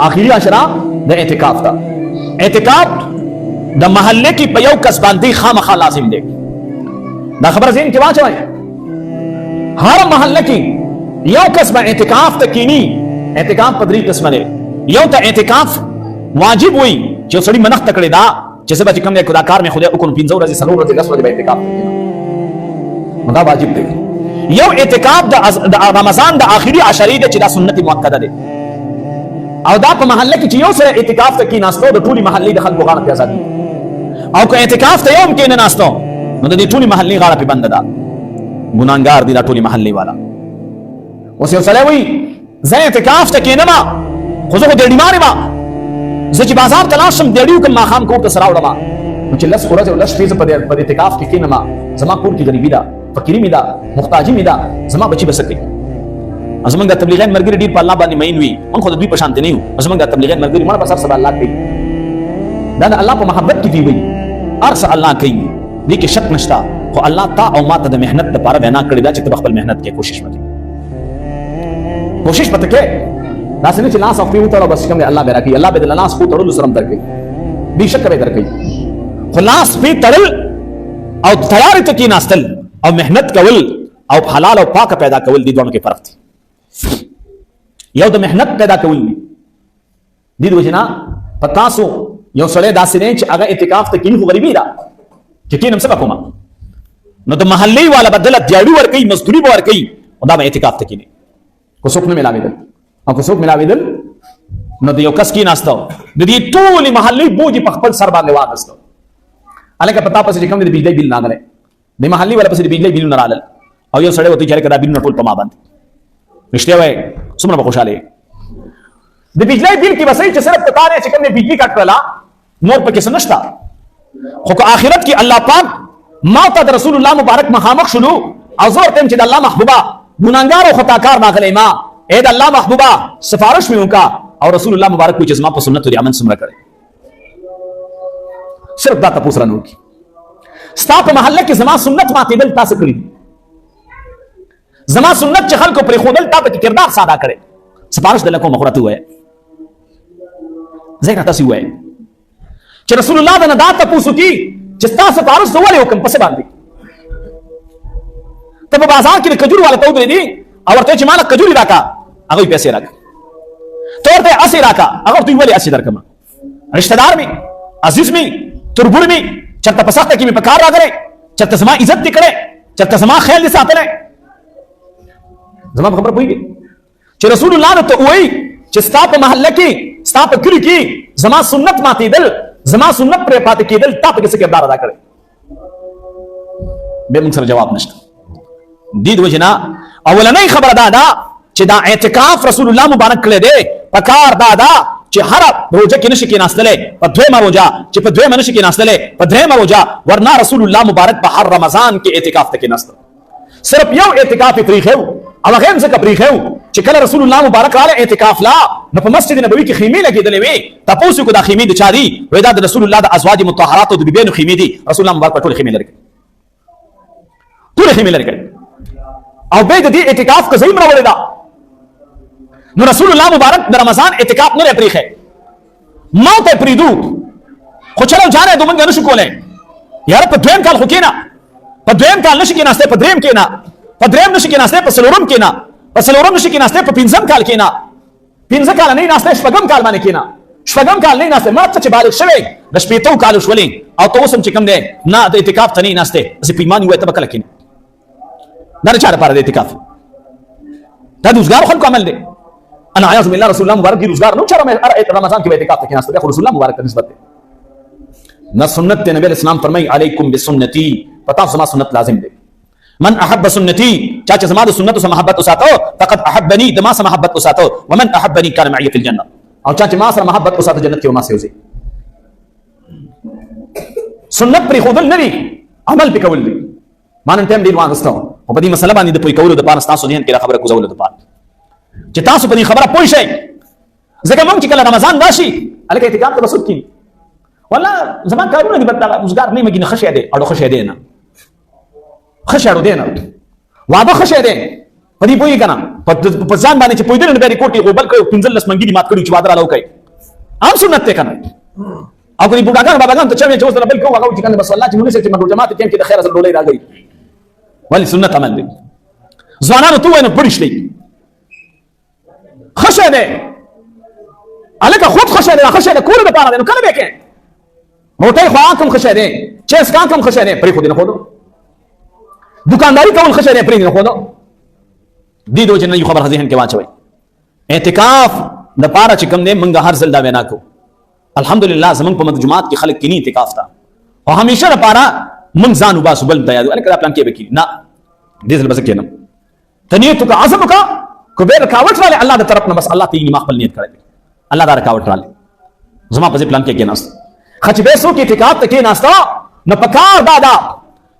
आखिरी अशरा द एतिकाफ था। एतिकाफ द महल्ले की पयौ कसबांदी खामखा लाजिम दे दा खबर ज़हन के वाच हर महल्ले की यौ कसबा एतिकाफ तकीनी एतिकाफ पदरी किस्म ने यौ त एतिकाफ वाजिब हुई जो सड़ी मनख तकड़े दा जैसे बच कम खुदाकार में खुदा उकुन पिंजो रजी सलो रजी गस रजी एतिकाफ मगा वाजिब दे यौ एतिकाफ द रमजान द आखिरी अशरी दे चिदा सुन्नती मुअक्कदा दे और दा पे महल्ले की चीजों से एतिकाफ तक की नास्तो द टूली महल्ली दखल को गाड़ के आजादी और को एतिकाफ ते यौम के न नास्तो न दी टूली महल्ली गाड़ा पे बंद दा गुनाहगार दी दा टूली महल्ली वाला उसे सले हुई ज़े एतिकाफ तक के नमा खुजो को देड़ी मारे बा ज़े बाजार तलाशम देड़ियों के माखाम को तसराव लमा मुझे लस पूरा जो लस फीस पर एतिकाफ के नमा जमा पूर की गरीबी दा फकीरी में दा मुख्ताजी में दा जमा बची बसके अजमंगा तबलीगैन मरगिरी डीर पालना बानी मईन हुई मन खुद भी पशांति नहीं हूं अजमंगा तबलीगैन मरगिरी मन बसर सब अल्लाह कही दादा अल्लाह को मोहब्बत की दी हुई अर्स अल्लाह कही दी के शक नश्ता को अल्लाह ता और माता द मेहनत द पारा बहना कड़ी दा चित बखबल मेहनत के कोशिश मत के नासने चिल्ला सफी उतरो बस कम अल्लाह बेरा की अल्लाह बेदल नास को तड़ल शर्म दर गई बेशक करे दर गई खलास भी तड़ल और तैयारी तक की नास्तल और मेहनत कवल और हलाल और पाक पैदा कवल दी दोनों के फर्क थी यौ तो मेहनत पैदा कवल दी वजना पतासो यौ सड़े दासिने अगर इतिकाफ तकिन हो गरीबी दा यकीन हम सब को न तो महल्ले वाला बदल दियाड़ू वर कई मजदूरी वर कई उदा में इतिकाफ तकिने को सुख में मिलावे दल और को सुख मिलावे दल न तो यौ कस की नास्ता दी टूली महल्ले बोजी पखपल सरबा नेवा दस्तो अले का पता पसे कम दे बिजली बिल ना गले दे महल्ले वाला पसे बिजली बिल ना रालल और यौ सड़े होती चले कदा बिल न टोल पमा बंद रिश्ते हुए सुमन बखुशाले द बिजली बिल की वसई सिर्फ पतारे चिकन ने बिजली काट वाला मोर पर किस नश्ता खुक आखिरत की अल्लाह पाक मौत रसूलुल्लाह मुबारक मखामक शुरू अज़ोर तेम चिद अल्लाह महबूबा गुनाहगार और खताकार ना कलेमा ए अल्लाह महबूबा सिफारिश में उनका और रसूलुल्लाह मुबारक कोई जज्मा पर सुन्नत और अमन सुमरा करे सिर्फ दा तपूसरा नूर की स्ताप महल्ले की जमा सुन्नत माती दिल तासकरी जमा सुन्नत चखल को प्रेखोदल ताप की किरदार सादा करे सिफारिश दिल को मखरत हुए ज़ेका तसी हुए च रसूलुल्लाह दा नदा तपूसु की जिस्ता सिफारिश दो वाले हुक्म पसे बांधी तब बाजार की खजूर वाला तो दे दी और ते चिमाला खजूरी राका अगर पैसे राका तोर ते असी राका अगर तू वाले असी दरकमा रिश्तेदार में अजीज में तुरबुर में चत्ता पसाता की में पकार रा करे चत्ता समा इज्जत दिकड़े चत्ता समा ख्याल दिस आते रहे जमा खबर पुई गई च रसूलुल्लाह ने तो वही चिस्ताप महल्ले की स्ताप कुली की जमा सुन्नत माती दिल जमा सुन्नत प्रे पाते की दिल ताप किसी किरदार अदा करे बेमुंसर जवाब नष्ट दीद वजना अवल नहीं खबर दादा चिदा एतिकाफ रसूलुल्लाह मुबारक ले दे पकार दादा च हर रोजे की नश की नास्तले पद्वे मा रोजा च पद्वे मनश की नास्तले पद्वे मा रोजा वरना रसूलुल्लाह मुबारक बहर रमजान के एतिकाफ तक नास्त सिर्फ यो एतिकाफ तरीक है अब अगर से कपरीख है चिकल रसूलुल्लाह मुबारक आले एतिकाफ ला न मस्जिद नबवी की खीमी लगी दले में तपोसु को दा खीमी दिचारी वेदा रसूलुल्लाह दा अज़वाज मुतहहरात द बिबेन खीमी दी रसूलुल्लाह मुबारक टोल खीमी लड़के टोल खीमी लड़के और बेद दी एतिकाफ का ज़ईम रवलेदा न रसूलुल्लाह मुबारक द रमजान एतिकाफ न तरीक है मौत प्रीदू खुचलो जाने दो मंग अनुशु कोले यार पद्वेम काल हुकेना पद्वेम काल नश के नास्ते पद्रेम केना पद्रेम नश के नास्ते पसलोरम केना पसलोरम नश के नास्ते पिंजम काल केना पिंज काल नहीं नास्ते श्वगम काल माने केना श्वगम काल नहीं नास्ते मत च बालिग शवे दशपेतो काल उशवले और तो सम चिकम दे ना दे इतिकाफ तनी नास्ते असे पीमान हुए तब कलकिन ना चार पार दे इतिकाफ दा रोजगार खल को अमल दे अना आयाज बिल्लाह रसूलुल्लाह मुबारक की रोजगार नो चार में रमजान की इतिकाफ तक नास्ते रसूलुल्लाह मुबारक की निस्बत न सुन्नत नबी अलैहिस्सलाम फरमाई अलैकुम बिसुन्नती पता समा सुन्नत लाजिम दे मन अहब्ब सुन्नती चाचा समाद सुन्नत से मोहब्बत उसातो फकत अहब्बनी दमा से मोहब्बत उसातो वमन अहब्बनी कान मई फिल जन्नह और चाचा मा से मोहब्बत उसातो जन्नत के मा से उसे सुन्नत पर खुदल नबी अमल पे कबूल दी मानन टाइम दिन वागस्तो और बदी मसला बानी दे पोई कबूल दे पान स्तासो नियन के खबर को जवल दे पान चितासो बदी खबर पोई शे जगह मन की कल रमजान वाशी अलके इतिकाफ तो बसुत की वल्ला जमान कारूना दी बता रोजगार नहीं मगिन खशिया दे और खशिया दे ना खशारो देना वादा खशे दे پدې پوي کنه په ځان باندې چې پوي دل نه به کوټي او بلکې 15 منګي دي مات کړی چې وادر علاوه کوي عام سنت ته کنه او کوي بوډاګان باباګان ته چې اوس نه بل کوه هغه چې کنه بس الله چې موږ چې مګر جماعت ټیم کې د خیر سره ډولې راغلي ولی سنت عمل دي ځوانانو ته ونه پړشلې خشه ده الکه خود خشه ده خشه ده کور د پاره ده نو کله به کې موټي خوا کوم خشه ده چیس کان کوم خشه ده پرې خو دې نه خو دکانداری کول خشه ده پرې نه خو دي دو جن یو خبر ذهن کې واچوي اعتکاف د پاره چې کوم نه منګه هر ځل دا وینا کو الحمدلله زمون په جماعت کې خلک کینی اعتکاف تا او همیشه لپاره من ځان وباسو بل ته یادو الکه پلان کې به کی نه دې ځل بس کېنم تنیت کا عزم کا کو به رکاوټ رااله الله د طرف نه بس الله ته ما خپل نیت کړی الله دا رکاوټ رااله زما په پلان کې ناست خچ به سو کې اعتکاف ته کې ناستا نه پکار دادا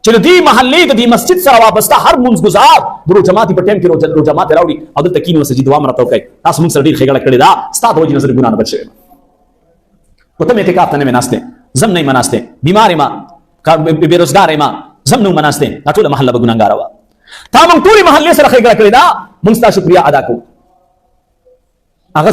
چې دې محلې د دې مسجد سره وابسته هر منځ گزار درو جماعتي په ټیم کې رو جماعت راوړي او د تکینو سجدي دوام راته کوي تاسو موږ سره ډیر خېګړه کړی دا ستاسو وجه نظر ګنا نه بچي پته مې اعتکاف نه مناسته زم نه مناسته بیمار ما بیروزګار ما زم نه مناسته ټول محله به ګناګار وا تا موږ ټول محلې سره خېګړه کړی دا موږ ستاسو شکریا ادا کوو هغه